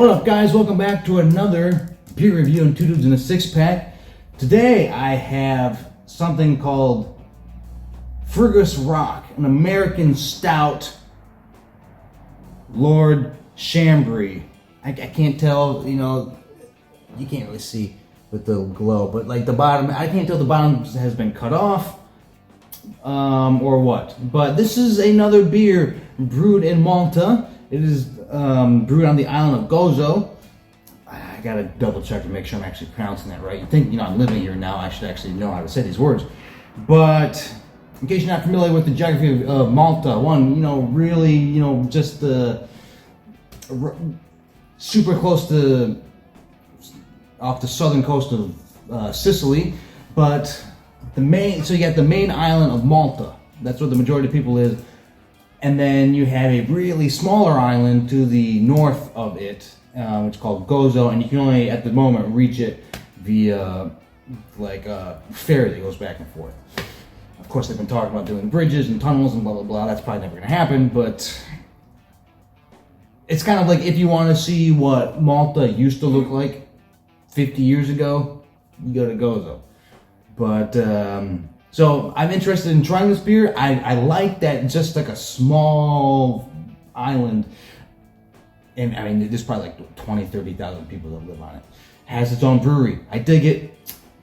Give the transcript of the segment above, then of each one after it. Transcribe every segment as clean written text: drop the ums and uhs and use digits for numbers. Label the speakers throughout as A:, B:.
A: What up, guys? Welcome back to another beer review in Two Dudes in a Six Pack. Today I have something called Fungus Rock, an American Stout, Lord Chambray. I can't tell, you can't really see with the glow, but like the bottom, I can't tell if the bottom has been cut off or what. But this is another beer brewed in Malta. It is brewed on the island of Gozo. I gotta double check to make sure I'm actually pronouncing that right. You think, I'm living here now, I should actually know how to say these words. But in case you're not familiar with the geography of Malta, really, just super close to off the southern coast of Sicily, but so you got the main island of Malta. That's where the majority of people live. And then you have a really smaller island to the north of it, which is called Gozo, and you can only, at the moment, reach it via a ferry that goes back and forth. Of course, they've been talking about doing bridges and tunnels and blah, blah, blah. That's probably never going to happen, but it's kind of like if you want to see what Malta used to look like 50 years ago, you go to Gozo. But, so I'm interested in trying this beer. I like that just like a small island, and I mean there's probably like 20, 30,000 people that live on it. Has its own brewery. I dig it,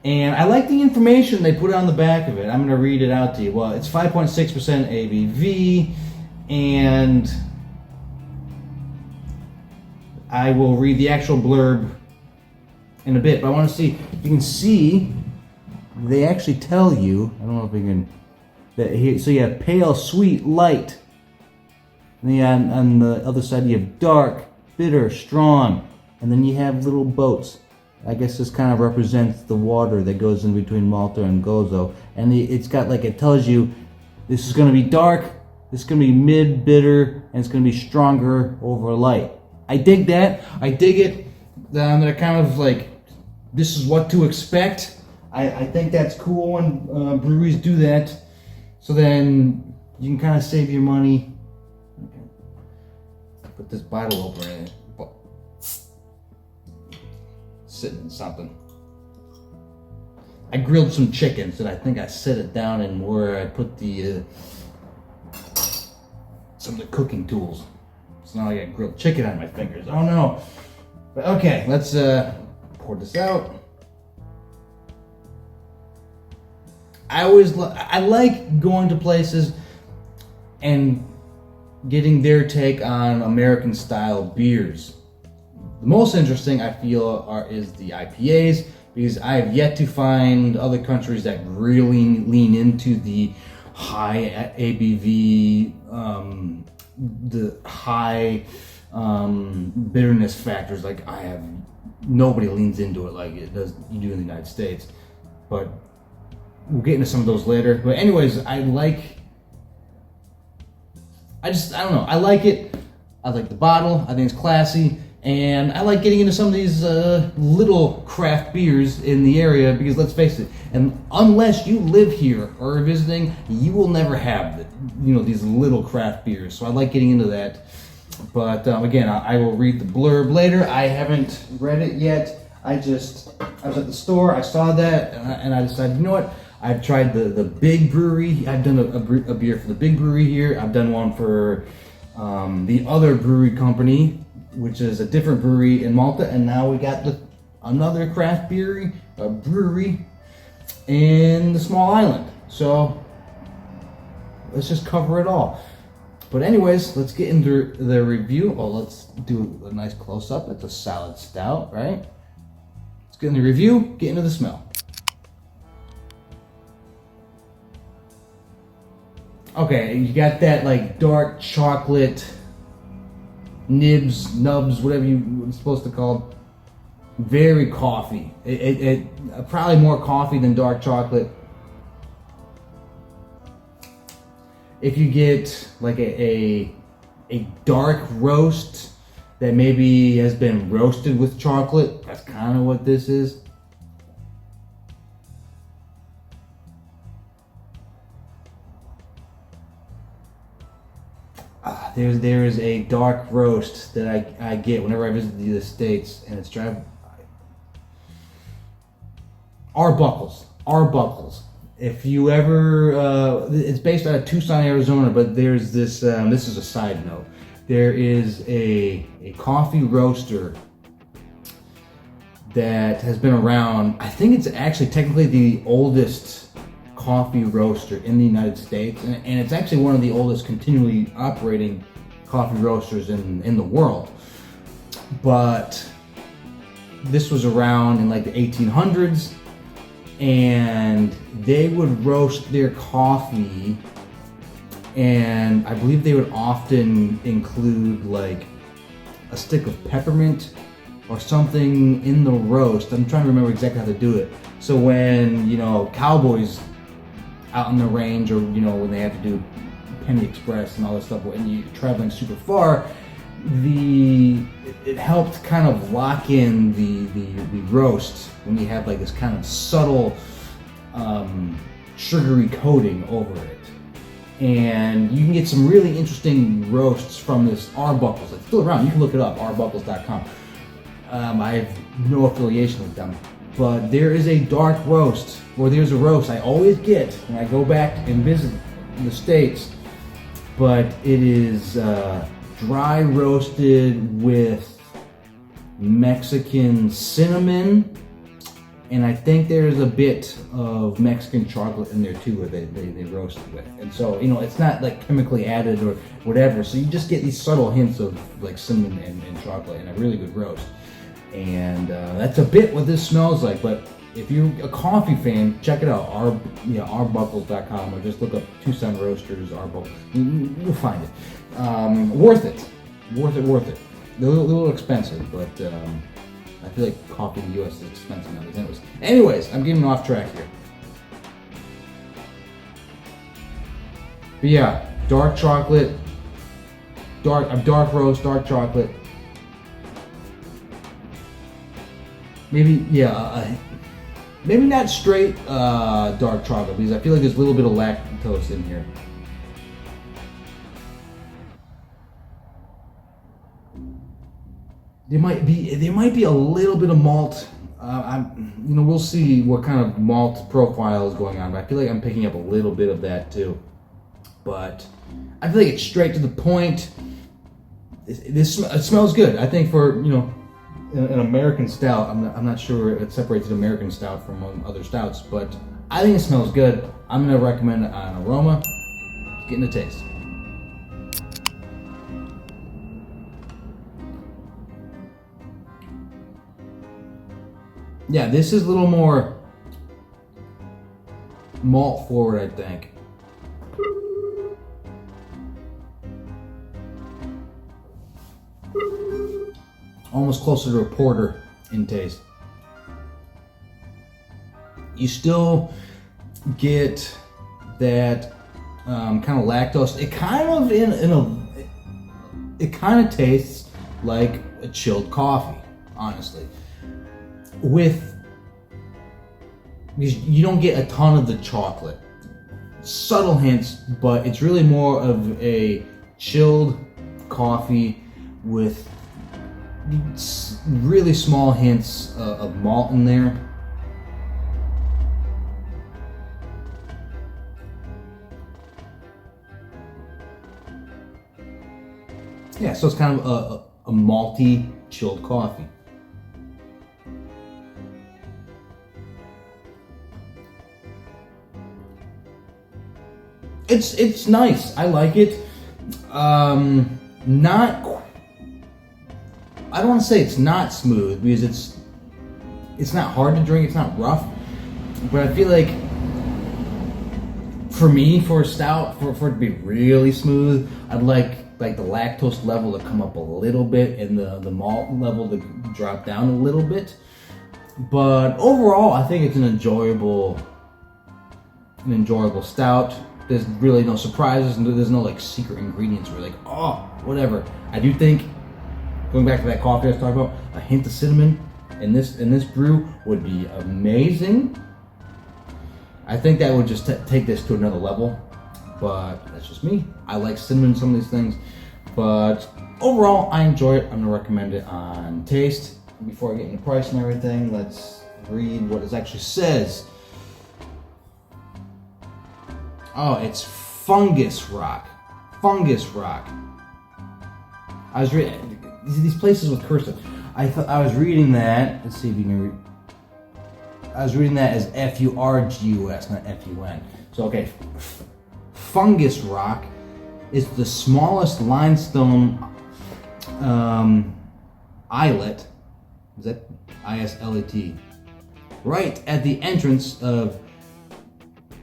A: and I like the information they put on the back of it. I'm gonna read it out to you. Well, it's 5.6% ABV, and I will read the actual blurb in a bit. But I want to see if you can see. They actually tell you, I don't know if we can, that here, so you have pale, sweet, light. And then on the other side you have dark, bitter, strong. And then you have little boats. I guess this kind of represents the water that goes in between Malta and Gozo. And it's got it tells you this is going to be dark, this is going to be mid-bitter, and it's going to be stronger over light. I dig that. I dig it. They're kind of like, this is what to expect. I think that's cool when breweries do that, so then you can kind of save your money. Okay. Put this bottle opener in it. Sitting in something. I grilled some chickens and I think I set it down in where I put the some of the cooking tools. So now I got grilled chicken on my fingers. Oh no. But okay, let's pour this out. I like going to places and getting their take on American style beers. The most interesting I feel is the IPAs, because I have yet to find other countries that really lean into the high ABV, the high bitterness factors. Like nobody leans into it like it does you do in the United States, but we'll get into some of those later. But anyways, I don't know. I like it. I like the bottle. I think it's classy. And I like getting into some of these little craft beers in the area, because let's face it, and unless you live here or are visiting, you will never have these little craft beers. So I like getting into that. But again, I will read the blurb later. I haven't read it yet. I was at the store, I saw that, and I decided, you know what? I've tried the big brewery. I've done a beer for the big brewery here. I've done one for the other brewery company, which is a different brewery in Malta. And now we got another craft brewery in the small island. So let's just cover it all. But anyways, let's get into the review. Oh, let's do a nice close-up. It's a solid stout, right? Let's get into the review, get into the smell. Okay, you got that dark chocolate nubs, whatever you're supposed to call it. Very coffee. It probably more coffee than dark chocolate. If you get a dark roast that maybe has been roasted with chocolate, that's kind of what this is. There is a dark roast that I get whenever I visit the States, and it's Arbuckles. Arbuckles. If you ever, it's based out of Tucson, Arizona, but there's this. This is a side note. There is a coffee roaster that has been around. I think it's actually technically the oldest coffee roaster in the United States, and it's actually one of the oldest continually operating coffee roasters in the world. But this was around in like the 1800s, and they would roast their coffee, and I believe they would often include like a stick of peppermint or something in the roast. I'm trying to remember exactly how to do it. So when, cowboys out on the range, or when they have to do Penny Express and all that stuff, when you're traveling super far, it helped kind of lock in the roast when you have like this kind of subtle sugary coating over it. And you can get some really interesting roasts from this Arbuckles. It's still around. You can look it up, arbuckles.com. I have no affiliation with them. But there is a dark roast, or there's a roast I always get when I go back and visit the States. But it is dry roasted with Mexican cinnamon, and I think there's a bit of Mexican chocolate in there too, where they roast it with. And so, it's not like chemically added or whatever, so you just get these subtle hints of like cinnamon and chocolate, and a really good roast. And that's a bit what this smells like. But if you're a coffee fan, check it out, arbuckles.com, or just look up Tucson Roasters Arbuckles. You'll find it. Worth it. They're a little expensive, but I feel like coffee in the U.S. is expensive nowadays. Anyways, I'm getting off track here. But yeah, dark chocolate, dark roast, dark chocolate. Maybe, maybe not straight dark chocolate, because I feel like there's a little bit of lactose in here. There might be a little bit of malt. We'll see what kind of malt profile is going on, but I feel like I'm picking up a little bit of that too. But I feel like it's straight to the point. It smells good. I think for an American stout, I'm not sure it separates an American stout from other stouts, but I think it smells good. I'm going to recommend it on aroma. Let's get into taste. Yeah, this is a little more malt forward, I think. Almost closer to a porter in taste. You still get that kind of lactose. It kind of tastes like a chilled coffee, honestly. Because you don't get a ton of the chocolate. Subtle hints, but it's really more of a chilled coffee with really small hints of malt in there. Yeah, so it's kind of a malty chilled coffee. It's nice. I like it. I don't want to say it's not smooth, because it's not hard to drink. It's not rough, but I feel like for me, for a stout, for it to be really smooth, I'd like the lactose level to come up a little bit and the malt level to drop down a little bit. But overall, I think it's an enjoyable stout. There's really no surprises, and there's no like secret ingredients where like, oh, whatever. I do think, going back to that coffee I was talking about, a hint of cinnamon in this brew would be amazing. I think that would just take this to another level. but that's just me. I like cinnamon in some of these things, but overall, I enjoy it. I'm gonna recommend it on taste. Before I get into price and everything, let's read what it actually says. Oh, it's Fungus Rock. Fungus Rock. I was reading these places with cursive. I was reading that. Let's see if you can read. I was reading that as F-U-R-G-U-S, not F-U-N. So okay, Fungus Rock is the smallest limestone islet. Is that I-S-L-E-T? Right at the entrance of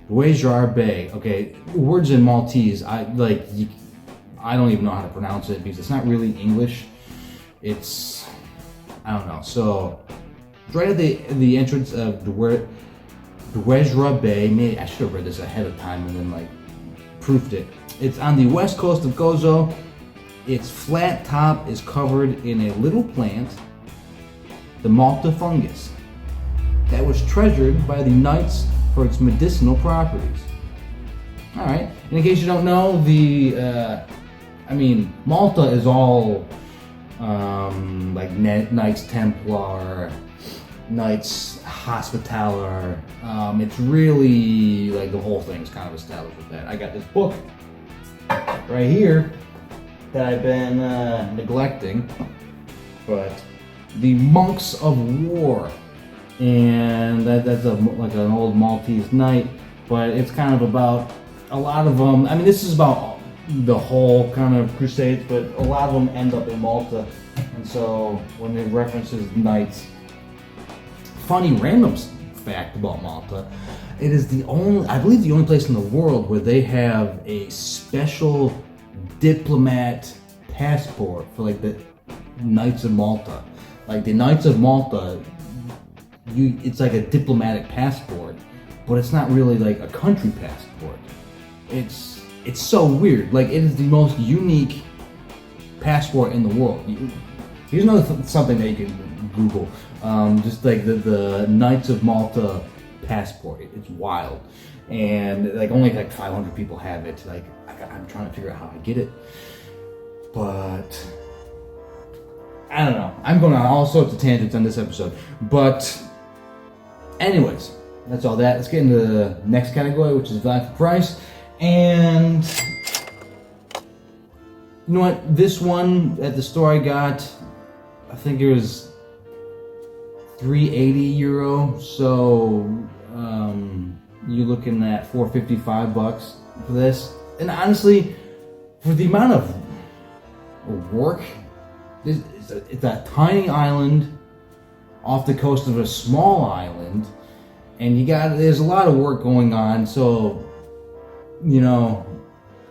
A: Gozo Bay. Okay, words in Maltese. I don't even know how to pronounce it because it's not really English. I don't know. So right at the entrance of Gozo Bay. Maybe I should have read this ahead of time and then proofed it. It's on the west coast of Gozo. Its flat top is covered in a little plant, the Malta fungus, that was treasured by the Knights for its medicinal properties. All right. And in case you don't know, Malta is all Knights Templar, Knights Hospitaller. It's really the whole thing's kind of established with that. I got this book right here that I've been neglecting, but the Monks of War, and that's an old Maltese knight, but it's kind of about a lot of them. This is about the whole kind of crusades, but a lot of them end up in Malta, and so when it references knights, funny random fact about Malta, it is the only place in the world where they have a special diplomat passport for the Knights of Malta. The Knights of Malta, it's like a diplomatic passport, but it's not really a country passport. It's so weird. It is the most unique passport in the world. Here's something that you can Google. Just the Knights of Malta passport. It's wild, and only 500 people have it. I'm trying to figure out how I get it, but I don't know. I'm going on all sorts of tangents on this episode, but anyways, that's all that. Let's get into the next category, which is value for price. And you know what? This one at the store I got, I think it was €380. So you're looking at $455 for this. And honestly, for the amount of work, it's a tiny island off the coast of a small island, and there's a lot of work going on. So,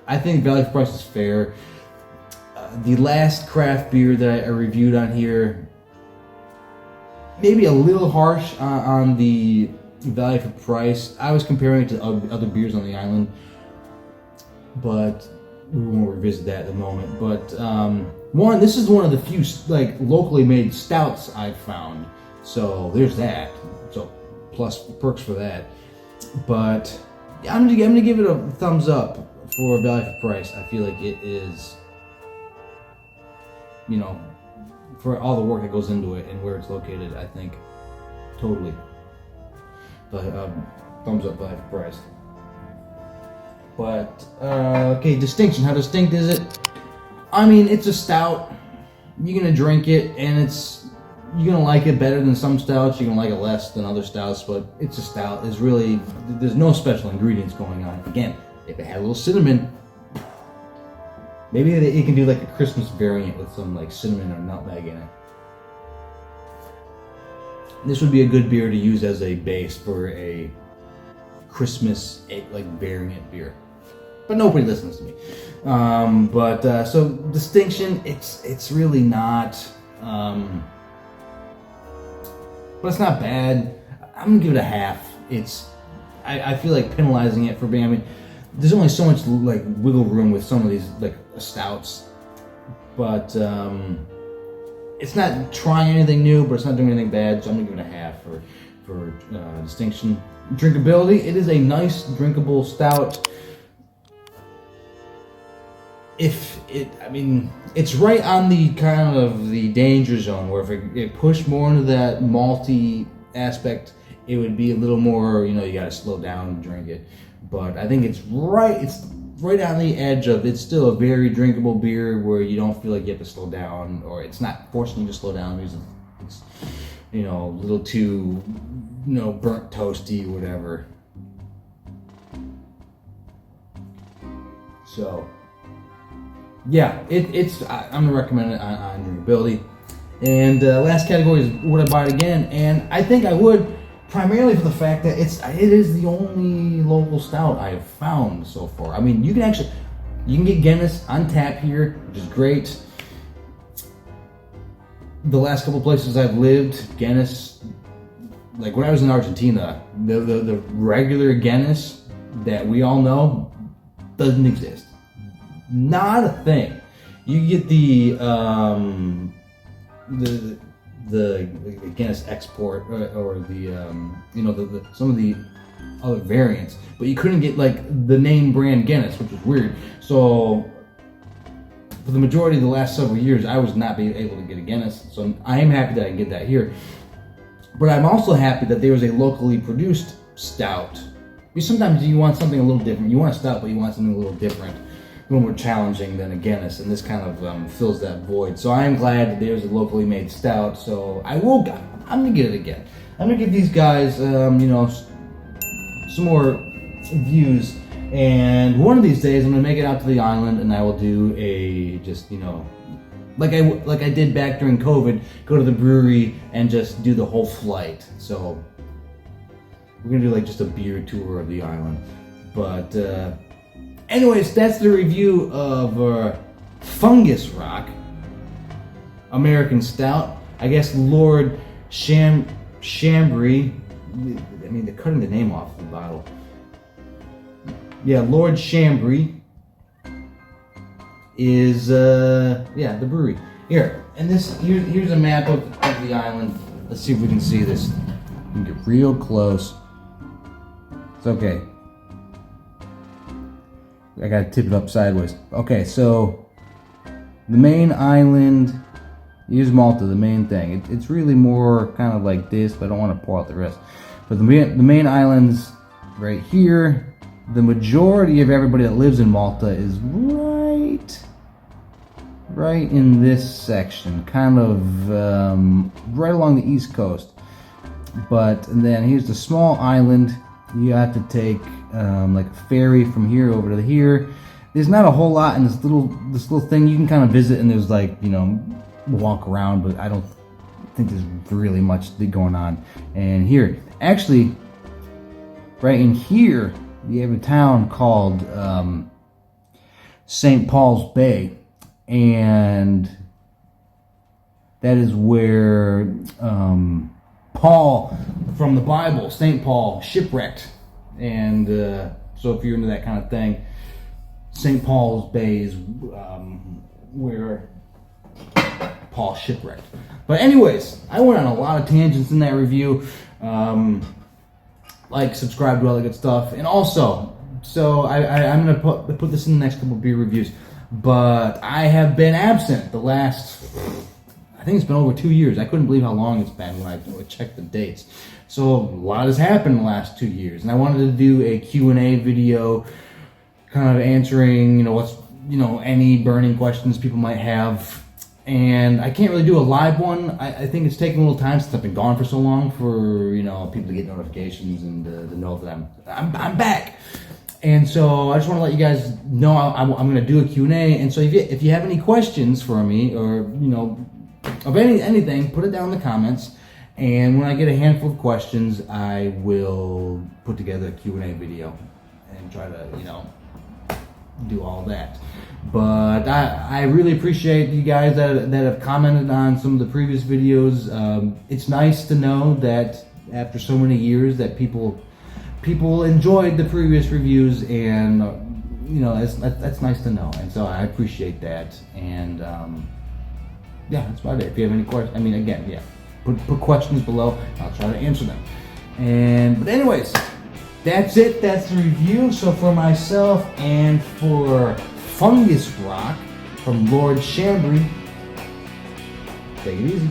A: I think value for price is fair. The last craft beer that I reviewed on here, maybe a little harsh on the value for price. I was comparing it to other beers on the island, but we won't revisit that at the moment. But this is one of the few locally made stouts I've found. So there's that. So plus perks for that. But I'm gonna give it a thumbs up for value for price. I feel like it is, for all the work that goes into it and where it's located, I think totally. But thumbs up value for price. But okay, distinction. How distinct is it? It's a stout. You're gonna drink it, and you're gonna like it better than some stouts. You're gonna like it less than other stouts, but it's a stout. There's no special ingredients going on. Again, if it had a little cinnamon, maybe it can do a Christmas variant with some cinnamon or nutmeg in it. This would be a good beer to use as a base for a Christmas variant beer. But nobody listens to me. So distinction, it's really not, but it's not bad. I'm gonna give it a half. I feel like penalizing it for being. There's only so much wiggle room with some of these stouts, but it's not trying anything new, but it's not doing anything bad. So I'm gonna give it a half for distinction. Drinkability, it is a nice drinkable stout. it's right on the kind of the danger zone where if it pushed more into that malty aspect, it would be a little more, you got to slow down and drink it. But I think it's right on the edge of, it's still a very drinkable beer where you don't feel like you have to slow down, or it's not forcing you to slow down because it's a little too, burnt toasty, whatever. So, yeah, I'm gonna recommend it on drinkability. And last category is would I buy it again? And I think I would, primarily for the fact that it is the only local stout I have found so far. I mean, you can get Guinness on tap here, which is great. The last couple places I've lived, Guinness, like when I was in Argentina, the regular Guinness that we all know doesn't exist. Not a thing. You get the Guinness export or the some of the other variants, but you couldn't get like the name brand Guinness, which was weird. So for the majority of the last several years, I was not being able to get a Guinness. So I am happy that I can get that here. But I'm also happy that there was a locally produced stout. Because sometimes you want something a little different. You want a stout, but you want something a little different, a little more challenging than a Guinness, and this kind of fills that void. So I am glad that there's a locally made stout. So I'm gonna get it again. I'm gonna give these guys, some more views. And one of these days, I'm gonna make it out to the island, and I will do like I did back during COVID, go to the brewery and just do the whole flight. So we're gonna do like just a beer tour of the island. But anyways, that's the review of Fungus Rock American Stout. I guess Lord Chambray. I mean, they're cutting the name off the bottle. Yeah, Lord Chambray is the brewery here. And here's a map of the island. Let's see if we can see this. We can get real close. It's okay. I gotta tip it up sideways. Okay, so the main island, here's Malta, the main thing. It's really more kind of like this, but I don't want to pour out the rest. But the main island's right here. The majority of everybody that lives in Malta is right in this section, kind of right along the east coast. And then here's the small island. You have to take like a ferry from here over to here. There's not a whole lot in this little thing. You can kind of visit and there's like, walk around, but I don't think there's really much going on. And here, actually, right in here, you have a town called St. Paul's Bay, and that is where Paul from the Bible, St. Paul, shipwrecked. And so if you're into that kind of thing, St. Paul's Bay is where Paul shipwrecked. But anyways, I went on a lot of tangents in that review. Like, subscribe, do all that good stuff. And also, so I'm going to put this in the next couple of beer reviews. But I have been absent the last, I think it's been over 2 years. I couldn't believe how long it's been when I checked the dates. So a lot has happened in the last 2 years. And I wanted to do a Q&A video kind of answering, any burning questions people might have. And I can't really do a live one. I think it's taking a little time since I've been gone for so long for people to get notifications and to know that I'm back. And so I just want to let you guys know I'm going to do a Q&A. And so if you have any questions for me or of anything, put it down in the comments. And when I get a handful of questions, I will put together a Q&A video and try to do all that. But I really appreciate you guys that have commented on some of the previous videos. It's nice to know that after so many years that people enjoyed the previous reviews, and that's nice to know. And so I appreciate that. And that's about it. If you have any questions, put questions below. I'll try to answer them. But anyways, that's it. That's the review. So for myself and for Fungus Rock from Lord Chambray. Take it easy.